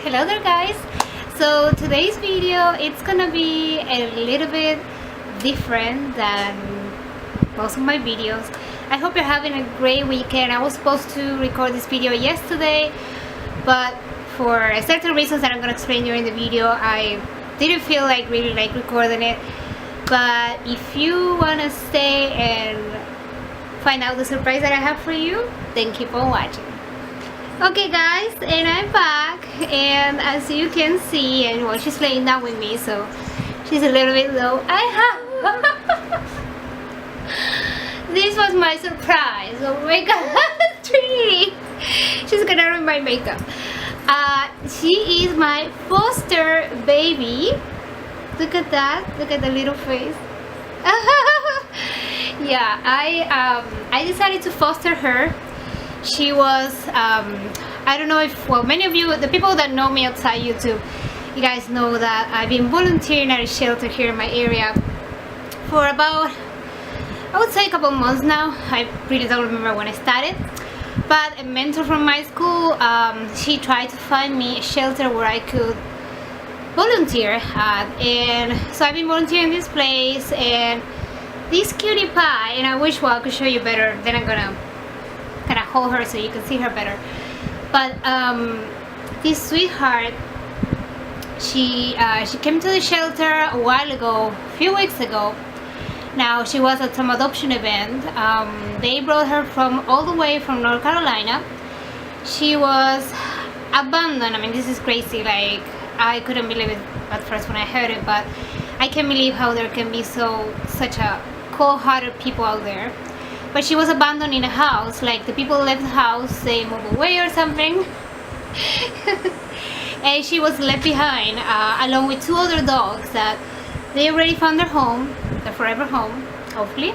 Hello there guys. So today's video, it's gonna be a little bit different than most of my videos. I hope you're having a great weekend. I was supposed to record this video yesterday, but for certain reasons that I'm gonna explain during the video, I didn't feel like really recording it. But if you wanna stay and find out the surprise that I have for you, then keep on watching. Okay guys, and I'm back, and as you can see, and well, she's laying down with me, so she's a little bit low. This was my surprise. Oh my god, Trinity! She's gonna ruin my makeup. She is my foster baby. Look at that. Look at the little face. Yeah, I decided to foster her. She was, I don't know if, well, many of you, the people that know me outside YouTube, you guys know that I've been volunteering at a shelter here in my area for about, I would say a couple months now. I really don't remember when I started. But a mentor from my school, she tried to find me a shelter where I could volunteer at. And so I've been volunteering in this place, and this cutie pie, and I wish, well, I could show you better, then I'm gonna kind of hold her so you can see her better. But this sweetheart, she came to the shelter a while ago, a few weeks ago. Now she was at some adoption event. They brought her from all the way from North Carolina. She was abandoned. I mean, this is crazy. Like, I couldn't believe it at first when I heard it, but I can't believe how there can be such a cold-hearted people out there. But she was abandoned in a house, like the people left the house, they moved away or something. And she was left behind, along with two other dogs that they already found their home, their forever home, hopefully.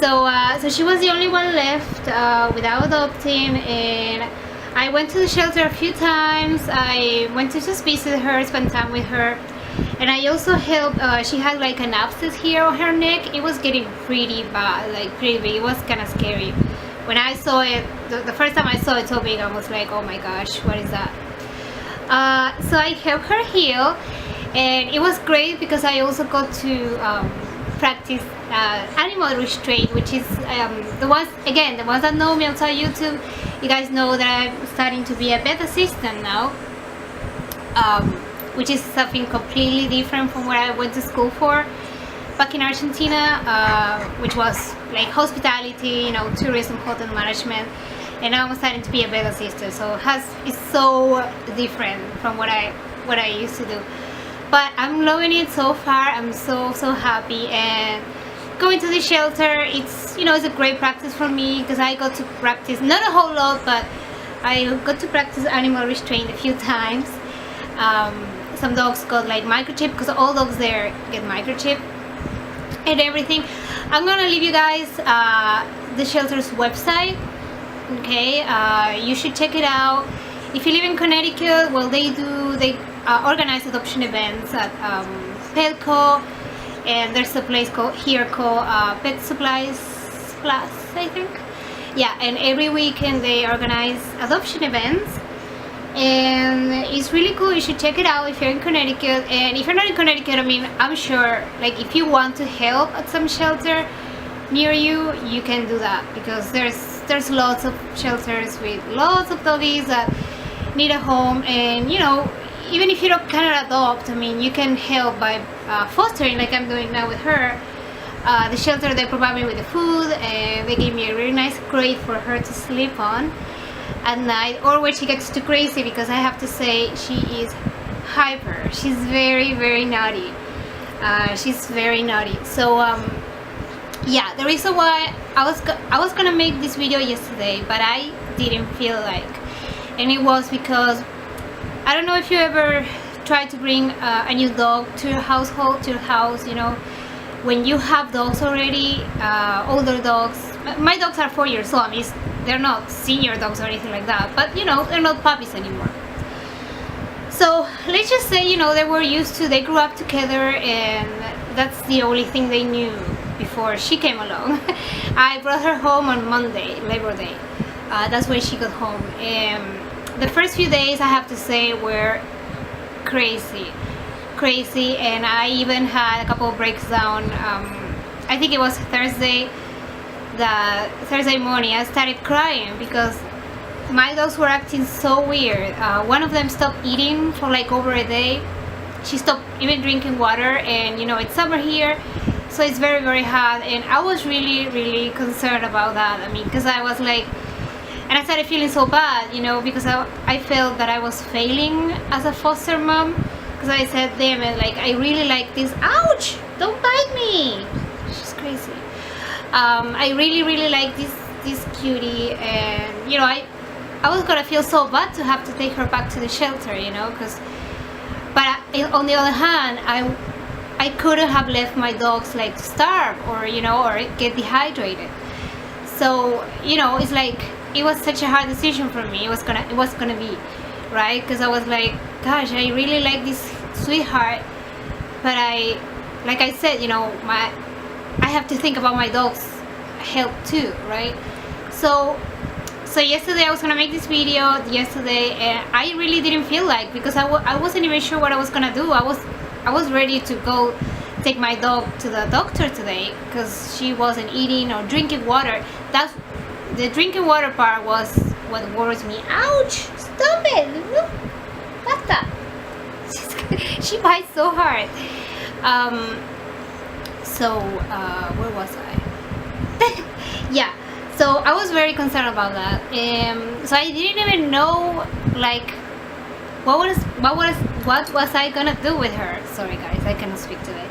So she was the only one left without adopting, and I went to the shelter a few times. I went to just visit her, spend time with her. And I also helped, she had like an abscess here on her neck. It was getting pretty bad, like pretty big. It was kind of scary. When I saw it, the first time I saw it so big, I was like, oh my gosh, what is that? So I helped her heal, and it was great because I also got to practice animal restraint, which is the ones that know me outside YouTube. You guys know that I'm starting to be a vet assistant now. Which is something completely different from what I went to school for back in Argentina, which was like hospitality, you know, tourism, hotel management, and now I'm starting to be a vet assistant. So it's so different from what I used to do. But I'm loving it so far. I'm so happy, and going to the shelter, it's, you know, it's a great practice for me because I got to practice, not a whole lot, but I got to practice animal restraint a few times. Some dogs got like microchipped because all dogs there get microchipped and everything. I'm gonna leave you guys the shelter's website. Okay, you should check it out. If you live in Connecticut, well, they organize adoption events at Petco, and there's a place called Pet Supplies Plus, I think. Yeah, and every weekend they organize adoption events. And it's really cool. You should check it out if you're in Connecticut. And if you're not in Connecticut, I mean, I'm sure, like, if you want to help at some shelter near you, you can do that, because there's lots of shelters with lots of doggies that need a home. And, you know, even if you don't cannot adopt, I mean, you can help by fostering, like I'm doing now with her. The shelter, they provide me with the food, and they gave me a really nice crate for her to sleep on at night, or when she gets too crazy, because I have to say she is hyper. She's very naughty. She's very naughty. So yeah, the reason why I was gonna make this video yesterday, but I didn't feel like, and it was because I don't know if you ever tried to bring a new dog to your household, to your house. You know, when you have dogs already, older dogs. My dogs are 4 years old. I mean, they're not senior dogs or anything like that, but you know, they're not puppies anymore. So let's just say, you know, they grew up together, and that's the only thing they knew before she came along. I brought her home on Monday, Labor Day. That's when she got home. the first few days, I have to say, were crazy, and I even had a couple of breaks down. I think it was Thursday morning. I started crying because my dogs were acting so weird. One of them stopped eating for like over a day. She stopped even drinking water, and you know, it's summer here, so it's very, very hot, and I was really, really concerned about that. I mean, because I was like, and I started feeling so bad, you know, because I felt that I was failing as a foster mom, because I said, damn it, like, I really like this. Ouch, don't bite me, she's crazy. I really, really like this cutie, and you know, I was gonna feel so bad to have to take her back to the shelter, you know, but on the other hand, I couldn't have left my dogs like starve or, you know, or get dehydrated. So, you know, it's like, it was such a hard decision for me. It was gonna be, right? Because I was like, gosh, I really like this sweetheart, but like I said, you know, I have to think about my dog's health too, right? So yesterday I was gonna make this video and I really didn't feel like, because I wasn't even sure what I was gonna do. I was ready to go take my dog to the doctor today because she wasn't eating or drinking water. That's the drinking water part was what worries me. Ouch! Stop it! Basta! She bites so hard. Where was I? Yeah. So I was very concerned about that. So I didn't even know like what was I gonna do with her. Sorry guys, I cannot speak today.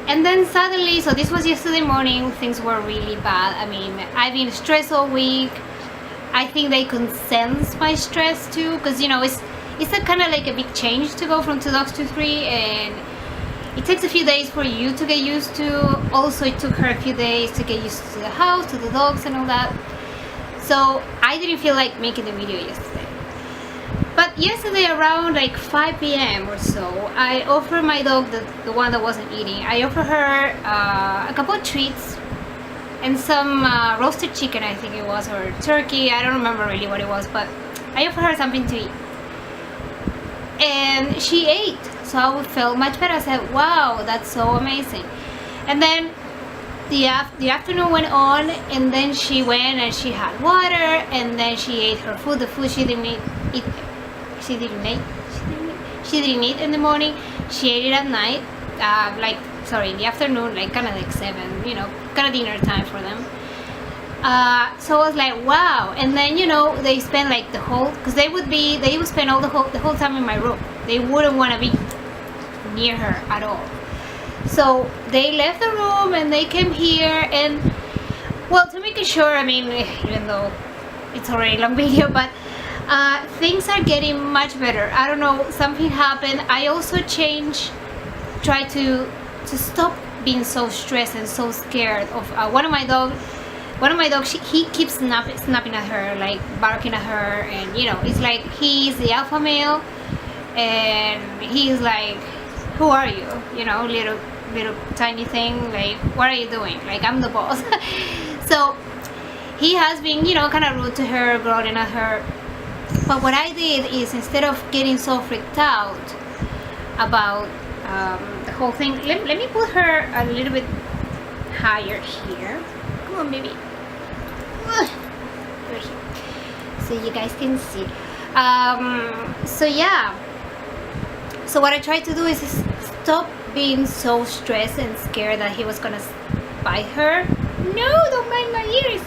And then suddenly, so this was yesterday morning, things were really bad. I mean, I've been stressed all week. I think they can sense my stress too, because you know, it's a kind of like a big change to go from 2 dogs to 3, and it takes a few days for you to get used to. Also, it took her a few days to get used to the house, to the dogs and all that. So I didn't feel like making the video yesterday. But yesterday around like 5 p.m. or so, I offered my dog, the one that wasn't eating, I offered her a couple of treats and some roasted chicken, I think it was, or turkey. I don't remember really what it was, but I offered her something to eat. And she ate. So I felt much better. I said, wow, that's so amazing. And then the afternoon went on, and then she went and she had water, and then she ate her food, the food she didn't eat in the morning. She ate it at night, in the afternoon, like kind of like 7, you know, kind of dinner time for them. So I was like, wow. And then, you know, they spend like the whole, because they would spend all the whole time in my room. They wouldn't want to be near her at all. So they left the room and they came here, and well, to make it short, I mean, even though it's already a long video, but things are getting much better. I don't know, something happened. I also try to stop being so stressed and so scared of one of my dogs, he keeps snapping at her, like barking at her, and you know, it's like he's the alpha male, and he's like, who are you? You know, little tiny thing, like, what are you doing? Like, I'm the boss. So he has been, you know, kind of rude to her, growling at her. But what I did is, instead of getting so freaked out about the whole thing, let me put her a little bit higher here. Come on, baby. Right here, so you guys can see. So yeah. So what I tried to do is stop being so stressed and scared that he was gonna bite her. No, don't bite my ears.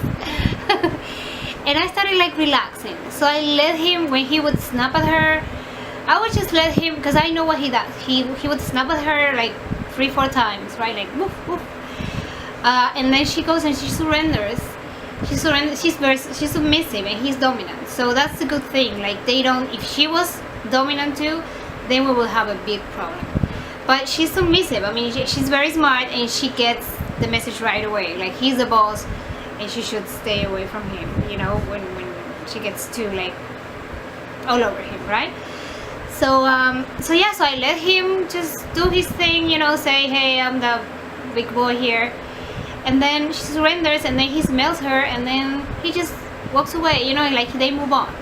And I started like relaxing. So I let him, when he would snap at her, I would just let him, because I know what he does. He would snap at her like 3-4 times, right? Like woof woof. And then she goes and she surrenders. She's submissive, and he's dominant. So that's a good thing. Like, they don't, if she was dominant too, then we will have a big problem. But she's submissive. I mean, she's very smart, and she gets the message right away. Like, he's the boss, and she should stay away from him, you know, when she gets too, like, all over him, right? So yeah, so I let him just do his thing, you know, say, hey, I'm the big boy here. And then she surrenders, and then he smells her, and then he just walks away, you know, like, they move on.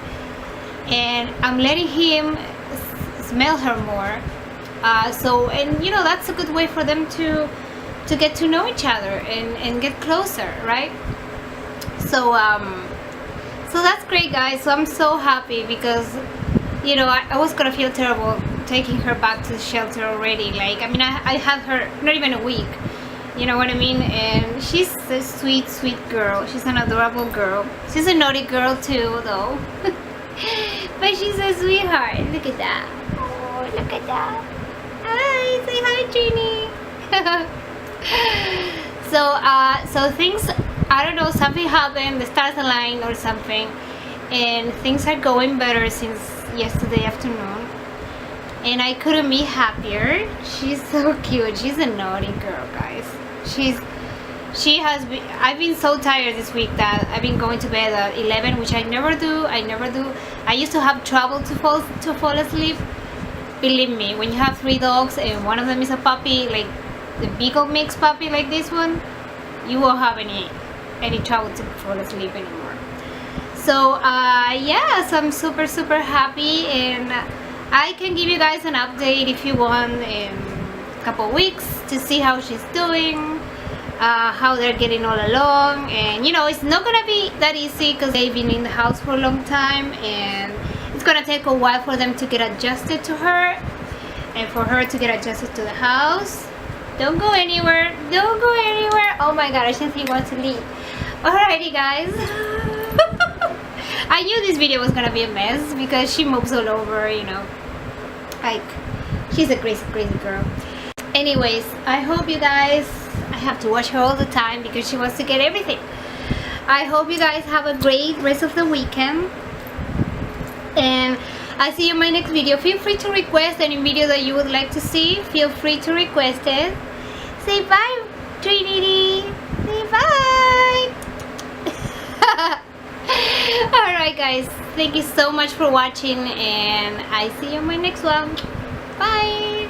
and I'm letting him smell her more. And you know, that's a good way for them to get to know each other and get closer, right? So that's great, guys. So I'm so happy because, you know, I was gonna feel terrible taking her back to the shelter already. Like, I mean, I had her not even a week, you know what I mean? And she's a sweet, sweet girl. She's an adorable girl. She's a naughty girl too, though. But she's a sweetheart. Look at that. Oh, look at that. Hi, say hi, Trini. So things, I don't know, something happened, the stars aligned or something, and things are going better since yesterday afternoon, and I couldn't be happier. She's so cute. She's a naughty girl, guys. I've been so tired this week that I've been going to bed at 11, which I never do. I used to have trouble to fall asleep. Believe me, when you have 3 dogs and one of them is a puppy, like the big old mixed puppy like this one, you won't have any trouble to fall asleep anymore. So yes, I'm super, super happy, and I can give you guys an update if you want in a couple weeks to see how she's doing, how they're getting all along. And you know, it's not gonna be that easy because they've been in the house for a long time, and it's gonna take a while for them to get adjusted to her and for her to get adjusted to the house. Don't go anywhere. Don't go anywhere. Oh my god, I think he wants to leave. Alrighty, guys. I knew this video was gonna be a mess because she moves all over, you know. Like, she's a crazy, crazy girl. Anyways, I hope you guys, I have to watch her all the time because she wants to get everything. I hope you guys have a great rest of the weekend, and I'll see you in my next video. Feel free to request any video that you would like to see. Feel free to request it. Say bye, Trinity. Say bye. Alright, guys. Thank you so much for watching, and I see you in my next one. Bye.